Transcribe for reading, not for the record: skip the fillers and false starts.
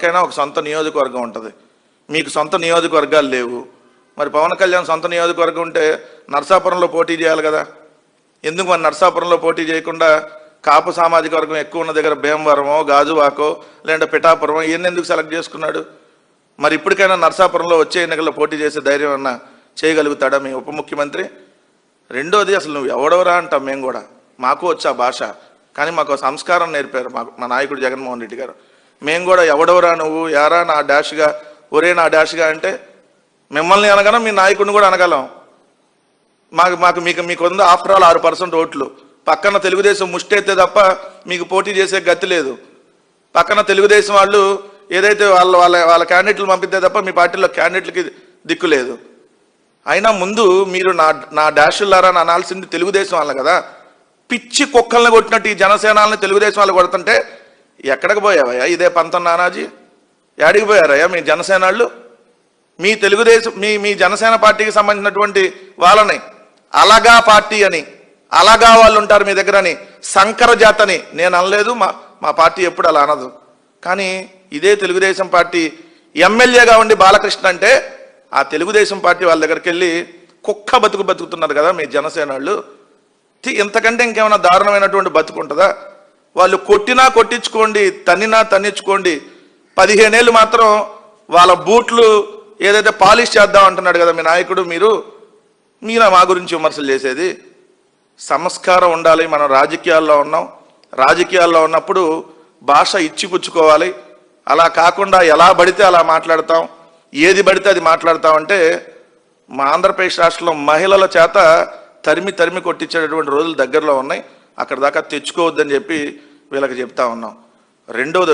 ఎవరికైనా ఒక సొంత నియోజకవర్గం ఉంటుంది. మీకు సొంత నియోజకవర్గాలు లేవు. మరి పవన్ కళ్యాణ్ సొంత నియోజకవర్గం ఉంటే నరసాపురంలో పోటీ చేయాలి కదా. ఎందుకు మరి నరసాపురంలో పోటీ చేయకుండా కాపు సామాజిక వర్గం ఎక్కువ ఉన్న దగ్గర భీమవరమో, గాజువాకో, లేదంటే పిఠాపురమో ఇవన్నీ ఎందుకు సెలెక్ట్ చేసుకున్నాడు? మరి ఇప్పటికైనా నరసాపురంలో వచ్చే ఎన్నికల్లో పోటీ చేసే ధైర్యం అన్నా చేయగలుగుతాడా మీ ఉప ముఖ్యమంత్రి? రెండోది, అసలు నువ్వు ఎవడవరా అంటాం మేము కూడా. మాకు వచ్చా భాష, కానీ మాకు సంస్కారం నేర్పారు మా నాయకుడు జగన్మోహన్ రెడ్డి గారు. మేము కూడా ఎవడవరా నువ్వు, యారా నా డాష్గా, ఒరే నా డాష్గా అంటే మిమ్మల్ని అనగలం, మీ నాయకుడిని కూడా అనగలం. మీకు ఉంది ఆఫ్టర్ ఆల్ 6% ఓట్లు. పక్కన తెలుగుదేశం ముష్టెత్తే తప్ప మీకు పోటీ చేసే గతి లేదు. పక్కన తెలుగుదేశం వాళ్ళు ఏదైతే వాళ్ళ క్యాండిడేట్లు పంపితే తప్ప మీ పార్టీలో క్యాండిడేట్లకి దిక్కు లేదు. అయినా ముందు మీరు నా డాషులారా అని అనాల్సింది తెలుగుదేశం వాళ్ళు కదా. పిచ్చి కుక్కల్ని కొట్టినట్టు ఈ జనసేనాలని తెలుగుదేశం వాళ్ళు కొడుతుంటే ఎక్కడికి పోయావయ్యా? ఇదే పంతం నానాజీ, యాడికి పోయారయ్యా మీ జనసేనాళ్ళు? మీ తెలుగుదేశం మీ జనసేన పార్టీకి సంబంధించినటువంటి వాళ్ళని అలగా పార్టీ అని, అలాగా వాళ్ళు ఉంటారు మీ దగ్గర అని, సంకర జాతని నేను అనలేదు. మా పార్టీ ఎప్పుడు అలా అనదు. కానీ ఇదే తెలుగుదేశం పార్టీ ఎమ్మెల్యేగా ఉండి బాలకృష్ణ అంటే ఆ తెలుగుదేశం పార్టీ వాళ్ళ దగ్గరికి వెళ్ళి కుక్క బతుకుతున్నారు కదా మీ జనసేనాళ్ళు. ఇంతకంటే ఇంకేమైనా దారుణమైనటువంటి బతుకుంటుందా? వాళ్ళు కొట్టినా కొట్టించుకోండి, తన్నినా తన్నించుకోండి, 15 ఏళ్ళు మాత్రం వాళ్ళ బూట్లు ఏదైతే పాలిష్ చేద్దాం అంటున్నాడు కదా మీ నాయకుడు. మీరు మా గురించి విమర్శలు చేసేది? సంస్కారం ఉండాలి. మనం రాజకీయాల్లో ఉన్నాం. రాజకీయాల్లో ఉన్నప్పుడు భాష ఇచ్చిపుచ్చుకోవాలి. అలా కాకుండా ఎలా పడితే అలా మాట్లాడతాం, ఏది పడితే అది మాట్లాడతామంటే మా ఆంధ్రప్రదేశ్ రాష్ట్రంలో మహిళల చేత తరిమి కొట్టించేటటువంటి రోజులు దగ్గరలో ఉన్నాయి. అక్కడ దాకా తెచ్చుకోవద్దని చెప్పి వీళ్ళకి చెప్తా ఉన్నాం. రెండోది